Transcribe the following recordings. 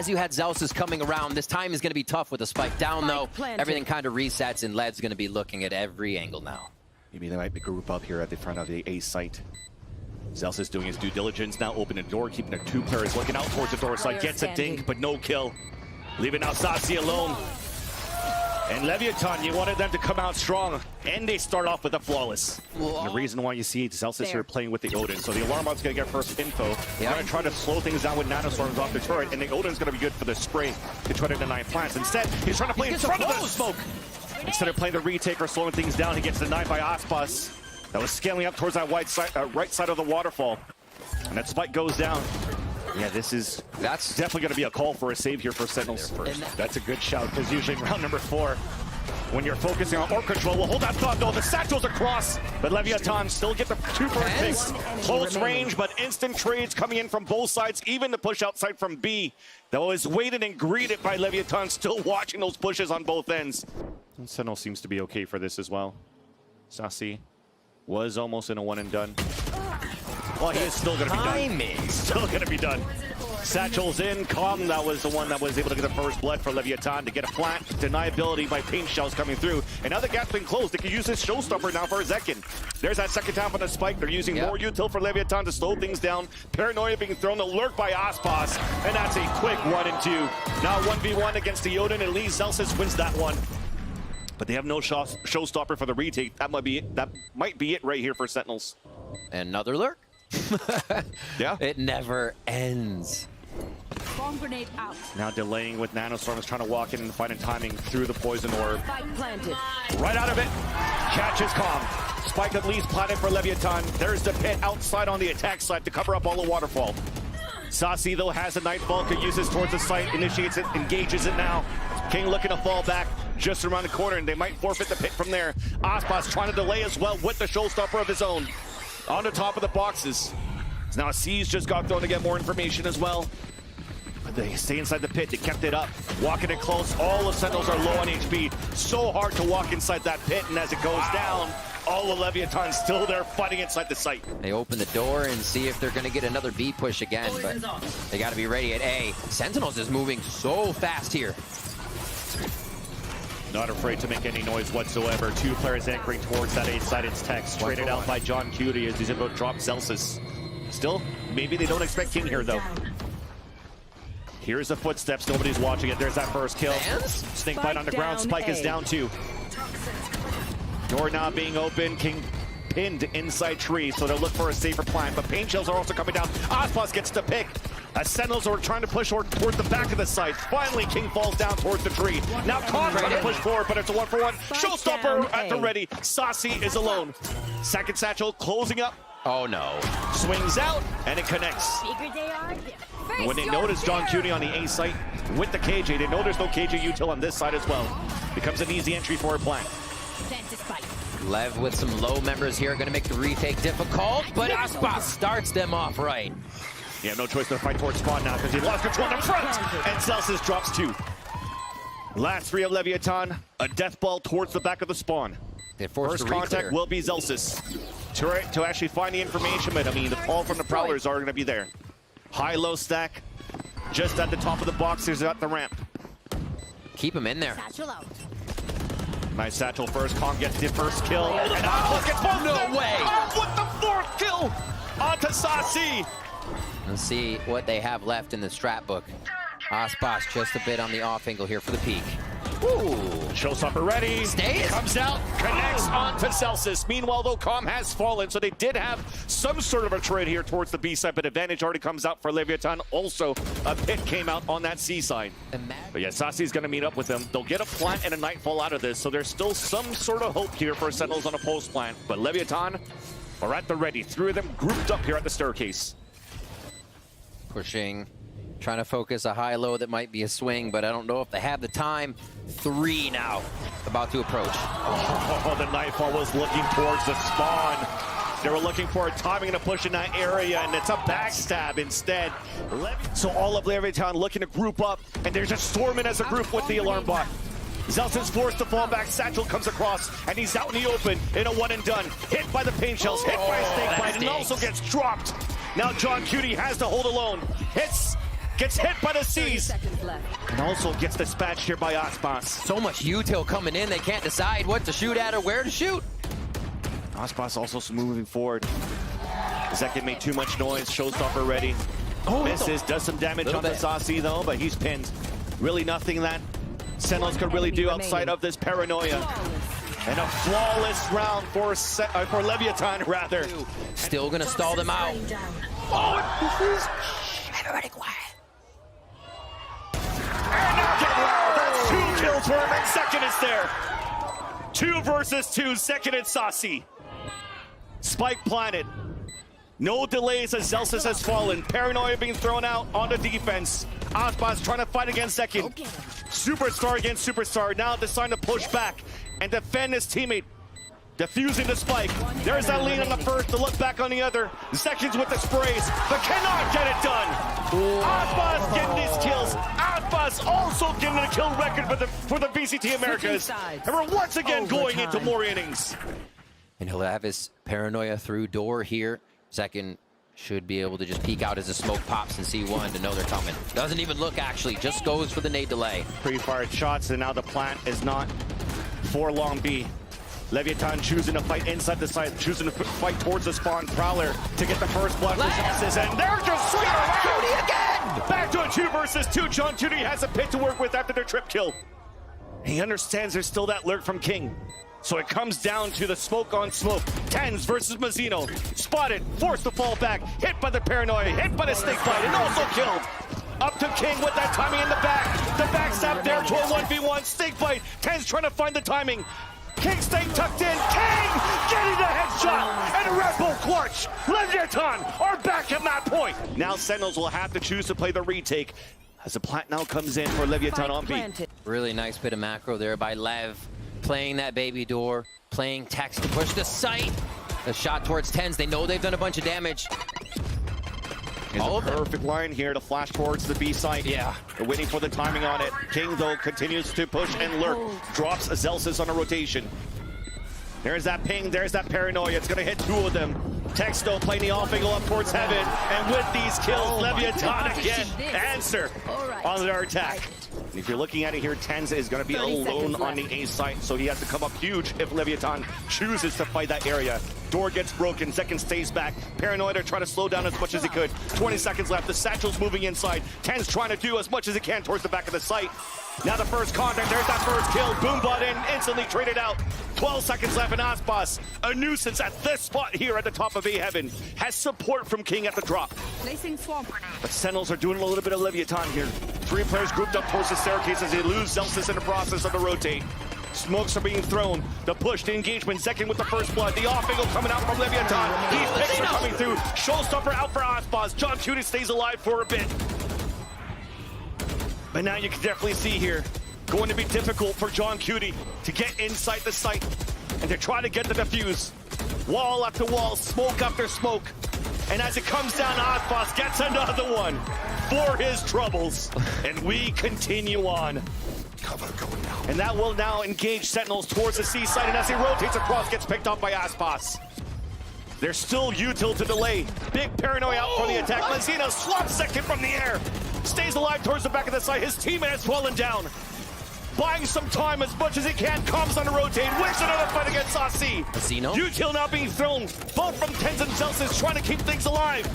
as you had Zelsis coming around, this time is going to be tough with the spike down, though. Everything kind of resets, and Led's going to be looking at every angle now. Maybe they might group up here at the front of the A site. Zelsis doing his due diligence, now opening the door, keeping the two players looking out towards the door side. Gets a dink, but no kill. Leaving out Sasi alone. And Leviathan, you wanted them to come out strong, and they start off with a flawless. And the reason why you see Zelsis here playing with the Odin. So the Alarm Bot's going to get first info. They're going to try to slow things down with nanostorms off the turret, and the Odin's going to be good for the spray to try to deny plants. Instead, he's trying to play in front of the smoke. Instead of playing the retake or slowing things down, he gets denied by Aspas. That was scaling up towards that right side of the waterfall. And that spike goes down. Yeah, that's definitely going to be a call for a save here for Sentinels. That's a good shout, because usually in round number 4, when you're focusing on orc control, we'll hold that thought though. The satchel's across, but Leviathan still get the 2 bird picks. Close range, but instant trades coming in from both sides, even the push outside from B. That was waited and greeted by Leviathan, still watching those pushes on both ends. And Sentinel seems to be okay for this as well. Sasi was almost in a one and done. Well, he is still going to be done. Still going to be done. Satchel's in. Kong, that was the one that was able to get the first blood for Leviathan to get a flat. Deniability by paint shells coming through. And now the gap's been closed. They can use this showstopper now for a second. There's that second time on the spike. They're using more util for Leviathan to slow things down. Paranoia being thrown. The lurk by Aspas. And that's a quick 1 and 2. Now 1v1 against the Odin, and Lee Zelsis wins that one. But they have no showstopper for the retake. That might be it right here for Sentinels. Another lurk. Yeah. It never ends. Bomb grenade out. Now delaying with nanostorms, trying to walk in and finding timing through the poison orb. Spike planted. Right out of it. Catches Kong. Spike at least planted for Leviathan. There's the pit outside on the attack side to cover up all the waterfall. Sasi though has a Nightfall, could use this towards the site, initiates it, engages it now. King looking to fall back just around the corner, and they might forfeit the pit from there. Aspas trying to delay as well with the showstopper of his own. On the top of the boxes. Now C's just got thrown to get more information as well. But they stay inside the pit. They kept it up. Walking it close. All the Sentinels are low on HP. So hard to walk inside that pit. And as it goes down, all the Leviathan's still there fighting inside the site. They open the door and see if they're going to get another B push again. But they got to be ready at A. Sentinels is moving so fast here. Not afraid to make any noise whatsoever. 2 players anchoring towards that A side. It's text. Traded out by John Cutie as he's able to drop Zelsis. Still, maybe they don't expect King here, though. Here's the footsteps. Nobody's watching it. There's that first kill. Snake bite on the ground. Spike is down 2. Door now being open. King pinned inside tree, so they'll look for a safer plant. But paint shells are also coming down. Aspas gets the pick. As Sentinels are trying to push towards the back of the site. Finally, King falls down towards the tree. Now Khan trying to push forward, but it's a 1-for-1. Showstopper at the ready. Sasi is alone. Second satchel closing up. Oh no. Swings out, and it connects. And when they notice John Cutie on the A site with the KJ, they know there's no KJ util on this side as well. Becomes an easy entry for a plant. Lev with some low members here, going to make the retake difficult, but Aspas starts them off right. You have no choice to fight towards spawn now because he lost control in the front, and Zelsis drops 2. Last 3 of Leviathan, a death ball towards the back of the spawn. First contact will be Zelsis. To actually find the information, but I mean, the call from the Prowlers are going to be there. High-low stack, just at the top of the box, there's at the ramp. Keep him in there. Nice satchel first. Kong gets the first kill. And Aspas gets both. No way! With the 4th kill onto Sasi. Let's see what they have left in the strat book. Aspas just a bit on the off angle here for the peak. Ooh. Showstopper ready. Stays. Comes out. Connects onto Zelsis. Meanwhile, though, Com has fallen, so they did have some sort of a trade here towards the B side, but advantage already comes out for Leviathan. Also, a pit came out on that C side. But yeah, Sasi's going to meet up with them. They'll get a plant and a Nightfall out of this, so there's still some sort of hope here for Sentinels on a post plant. But Leviathan are at the ready. 3 of them grouped up here at the staircase. Pushing, trying to focus a high-low that might be a swing, but I don't know if they have the time. 3 now, about to approach. Oh, the Nightfall was looking towards the spawn. They were looking for a timing to push in that area, and it's a backstab instead. So all of Leviathan looking to group up, and they're just storming as a group with the alarm bot. Zelsin's forced to fall back. Satchel comes across, and he's out in the open in a 1 and done. Hit by the paint shells, hit by a snake bite, and also gets dropped. Now John Cutie has to hold alone. Hits Gets hit by the 30 C's. seconds left. And also gets dispatched here by Aspas. So much util coming in, they can't decide what to shoot at or where to shoot. Aspas also moving forward. Zekin made too much noise. Showstopper ready. Oh, Misses, does some damage Little on the bit. Saucy though, but he's pinned. Really nothing that Sentinels could really do outside of this paranoia. And a flawless round for Leviathan, rather. Still gonna stall them out. Everybody quiet. And knock it loud. That's 2 kills for him, and Second is there. 2 versus 2, Second and Saucy. Spike planted. No delays as Zelsis has fallen. Paranoia being thrown out on the defense. Aspas trying to fight against Second. Superstar against Superstar. Now deciding to push back and defend his teammate. Defusing the spike. There's that lead on the first, the look back on the other. Seconds with the sprays, but cannot get it done. Aspas getting these kills. Aspas also getting a kill record for the VCT Americas. And we're once again going into more innings. And he'll have his paranoia through door here. Second should be able to just peek out as the smoke pops and see one to know they're coming. Doesn't even look, actually, just goes for the nade delay. Pre-fired shots, and now the plant is not for long B. Leviathan choosing to fight inside the site, choosing to fight towards the spawn. Prowler to get the first blood for Zelsis, and they're just swinging around again! Back to a 2 versus 2. John Judy has a pit to work with after their trip kill. He understands there's still that lurk from King. So it comes down to the smoke on smoke. Tens versus Mazzino. Spotted, forced to fall back, hit by the paranoia, hit by the snake bite, and also killed. Up to King with that timing in the back. The backstab there to a 1v1. Snake bite. Tens trying to find the timing. King staying tucked in. King getting the headshot. And a Red Bull clutch. Leviathan are back at that point. Now Sentinels will have to choose to play the retake as the plant now comes in for Leviathan on B. Really nice bit of macro there by Lev. Playing that baby door, playing text to push the site. The shot towards Tens. They know they've done a bunch of damage. All a perfect line here to flash towards the B site. Yeah. They're waiting for the timing on it. King, though, continues to push and lurk. Drops Zelsis on a rotation. There's that ping. There's that paranoia. It's going to hit 2 of them. Texto playing the off angle up towards heaven. And with these kills, Leviathan again answer on their attack. And if you're looking at it here, Tens is going to be alone on the A site, so he has to come up huge if Leviathan chooses to fight that area. Door gets broken, Second stays back. Paranoid are trying to slow down as much as he could. 20 seconds left, the Satchel's moving inside. Tens trying to do as much as he can towards the back of the site. Now the first contact, there's that first kill. Boombot in, instantly traded out. 12 seconds left, and Aspas, a nuisance at this spot here at the top of A Heaven, has support from King at the drop. Placing swamp grenade. But Sentinels are doing a little bit of Leviathan here. 3 players grouped up towards the staircase as they lose Zelsis in the process of the rotate. Smokes are being thrown. The push, the engagement, Second with the first blood. The off angle coming out from Leviathan. These picks are coming through. Showstopper out for Aspas. John Cutie stays alive for a bit. But now you can definitely see here, going to be difficult for John Cutie to get inside the site and to try to get the defuse. Wall after wall, smoke after smoke. And as it comes down, Aspas gets another one for his troubles. And we continue on. Cover going out. And that will now engage Sentinels towards the C side, and as he rotates across, gets picked up by Aspas. There's still util to delay. Big paranoia out for the attack. Mazzino swaps Second from the air. Stays alive towards the back of the site. His teammate has fallen down. Buying some time as much as he can. Comes on the rotate. Wins another fight against Saucy. Mazzino. Util now being thrown. Both from Tens and Zelsis trying to keep things alive.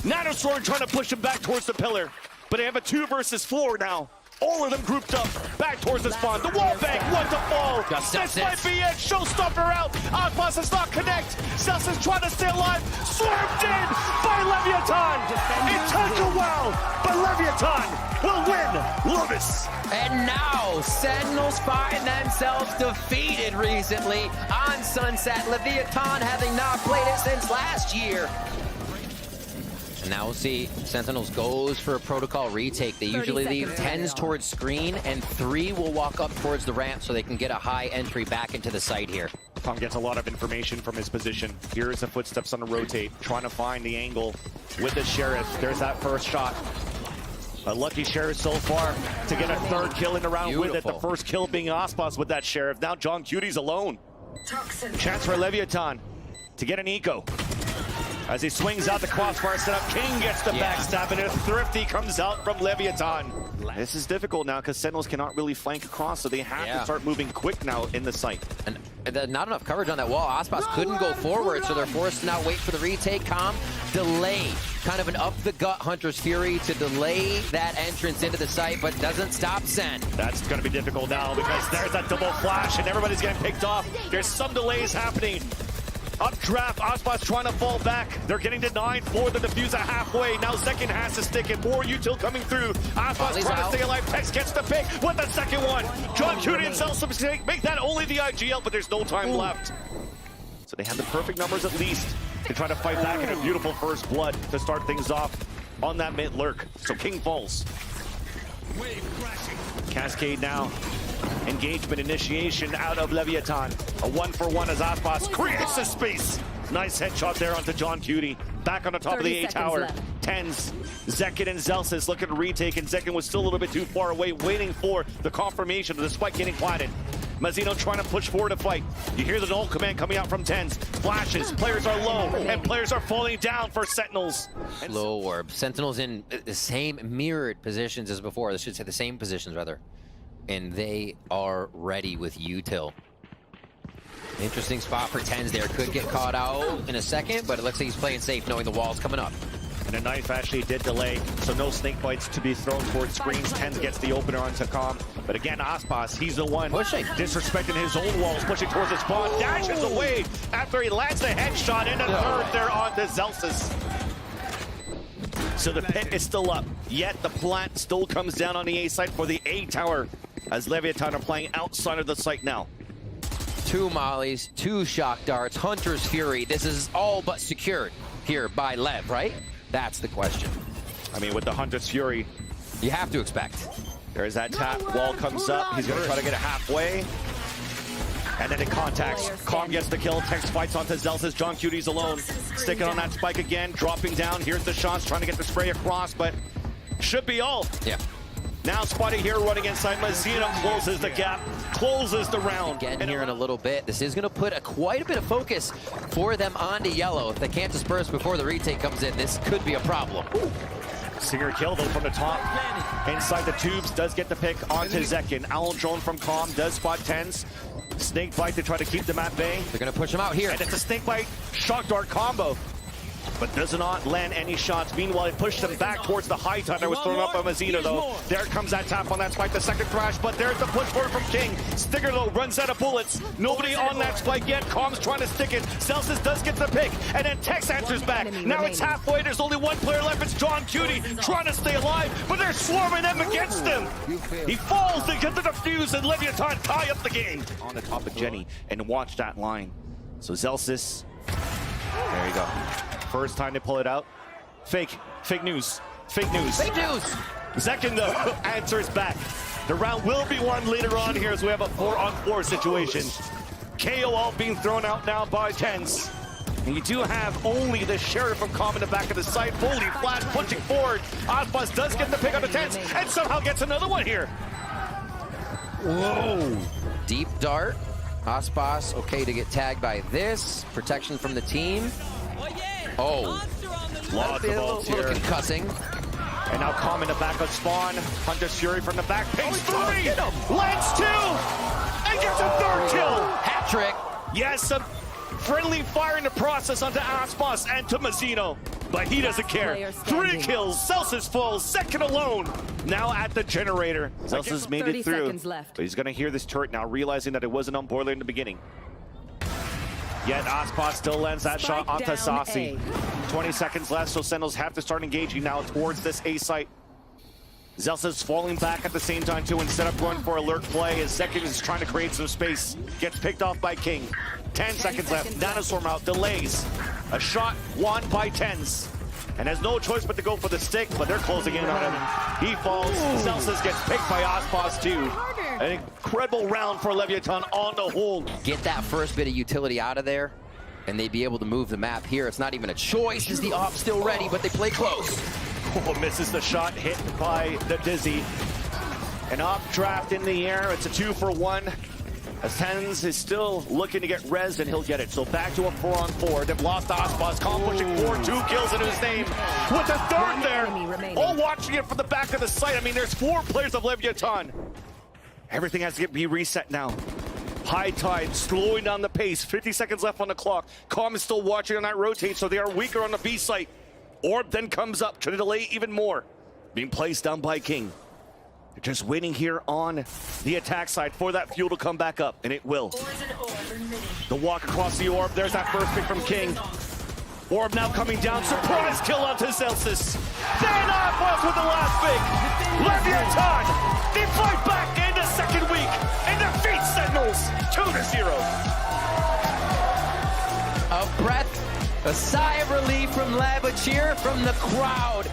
Nanosword trying to push him back towards the pillar. But they have a 2 versus 4 now. All of them grouped up, back towards the spawn. The wall bang, what to fall. This might be it. Showstopper out. Aspas does not connect. Zelsis trying to stay alive. Swerved in by Leviathan. It took a while, but Leviathan will win Lotus. And now, Sentinels find themselves defeated recently on Sunset. Leviathan having not played it since last year. And now we'll see Sentinels goes for a protocol retake. They usually leave 10s towards screen, and 3 will walk up towards the ramp so they can get a high entry back into the site here. Tom gets a lot of information from his position. Here's the footsteps on the rotate, trying to find the angle with the Sheriff. There's that first shot. A lucky Sheriff so far to get a 3rd kill in the round with it. The first kill being Aspas with that Sheriff. Now John Cutie's alone. Chance for Leviathan to get an eco. As he swings out the crossbar setup, King gets the backstab, and a Thrifty comes out from Leviathan. This is difficult now because Sentinels cannot really flank across, so they have to start moving quick now in the site. And not enough coverage on that wall. Aspas couldn't go forward, so they're forced to now wait for the retake. Calm, delay. Kind of an up-the-gut Hunter's Fury to delay that entrance into the site, but doesn't stop Sen. That's going to be difficult now because there's that double flash, and everybody's getting picked off. There's some delays happening. Updraft, Aspas trying to fall back. They're getting denied for the diffuser halfway. Now Zekin has to stick it. More util coming through. Aspas trying to stay alive. Tex gets the pick with the second one. John Cutie and Celso make that only the IGL, but there's no time left. So they have the perfect numbers at least to try to fight back in a beautiful first blood to start things off on that mid lurk. So King falls. Cascade now. Engagement initiation out of Leviathan. A 1-for-1 as Aspas creates the space. Nice headshot there onto John Cutie. Back on the top of the A tower. Tens, Zekin and Zelsis looking to retake, and Zekin was still a little bit too far away, waiting for the confirmation of the spike getting planted. Mazzino trying to push forward to fight. You hear the null command coming out from Tens. Flashes, players are low, and players are falling down for Sentinels. Slow orb. Sentinels in the same mirrored positions as before. I should say the same positions, rather. And they are ready with util. Interesting spot for Tens there. Could get caught out in a second, but it looks like he's playing safe, knowing the wall's coming up. And a knife actually did delay, so no snake bites to be thrown towards screens. Tens gets the opener onto Calm. But again, Aspas, he's the one pushing, disrespecting his own walls, pushing towards the spawn, dashes away after he lands the headshot in a third there onto Zelsis. So the pit is still up, yet the plant still comes down on the A site for the A tower, as Leviathan are playing outside of the site now. 2 mollies, 2 shock darts, Hunter's Fury. This is all but secured here by Lev, right? That's the question. I mean, with the Hunter's Fury, you have to expect. There's that tap, wall comes up, he's gonna try to get it halfway. And then it contacts. Calm gets the kill. Tex fights onto Zelsis. John Cutie's alone. Sticking on that spike again. Dropping down. Here's the shots. Trying to get the spray across, but should be all. Yeah. Now Spotty here running inside. Mazzino closes the gap. Closes the round. Again here in a little bit. This is going to put quite a bit of focus for them onto yellow. If they can't disperse before the retake comes in, this could be a problem. Singer kill though from the top. Inside the tubes. Does get the pick onto Zekin. Owl drone from Calm. Does spot Tens. Snake bite to try to keep them at bay. They're going to push him out here. And it's a snake bite shock dart combo, but does not land any shots. Meanwhile, it pushed them back towards the high tide that was thrown up by Mazzino though. There comes that tap on that spike, the second crash, but there's the push forward from King. Sticker though runs out of bullets. Nobody on that spike yet. Calm's trying to stick it. Celsius does get the pick, and then Tex answers back. Now it's halfway. There's only one player left. It's John Cutie trying to stay alive, but they're swarming them against him. He falls to get the defuse, and Leviathan tie up the game. On the top of Jenny, and watch that line. So Zelsis, there you go. First time they pull it out. Fake news. Fake news. Fake news. Zekin though answers back. The round will be won later on here as we have a 4-on-4 situation. KO all being thrown out now by Tens. And you do have only the Sheriff from Calm in the back of the site. Fully flash punching forward. Aspas does get the pick on the Tens and somehow gets another one here. Whoa. Deep dart. Aspas okay to get tagged by this. Protection from the team. Oh. Lots of balls here. Concussing. And now Calm in the back of spawn. Hunter's Fury from the back. Pings 3. Lands 2. And gets a third kill. Hat trick. Yes, a friendly fire in the process onto Aspas and to Mazzino. But he doesn't care. 3 kills. Celsius falls. Second alone. Now at the generator. Celsius made it through. But he's going to hear this turret now, realizing that it wasn't on boiler in the beginning. Yet Aspas still lands that shot onto Saucy. 20 seconds left, so Sentinels have to start engaging now towards this A site. Zelsis falling back at the same time too, instead of going for a lurk play, as Zekin is trying to create some space. Gets picked off by King. 10 seconds left, Nanoswarm out, delays. A shot won by Tens. And has no choice but to go for the stick, but they're closing in on him. He falls, Zelsis gets picked by Aspas too. An incredible round for Leviathan on the whole. Get that first bit of utility out of there, and they'd be able to move the map here. It's not even a choice. Is the op still ready, but they play close. Oh, misses the shot, hit by the Dizzy. An updraft in the air. It's a 2-for-1. As Tens is still looking to get res, and he'll get it. So back to a 4-on-4. They've lost Aspas. Calm pushing forward, 2 kills into his name. With a third there. All watching it from the back of the site. I mean, there's 4 players of Leviathan. Everything has to be reset now. High tide, slowing down the pace. 50 seconds left on the clock. Calm is still watching on that rotate, so they are weaker on the B site. Orb then comes up, trying to delay even more. Being placed down by King. They're just waiting here on the attack side for that fuel to come back up, and it will. The walk across the orb, there's that first pick from King. Orb now coming down, surprise kill onto Celsius. Then Aspas with the last pick. Leviathan, they fight back in the second week and defeat Sentinels 2-0. A breath, a sigh of relief from Lev, a cheer from the crowd.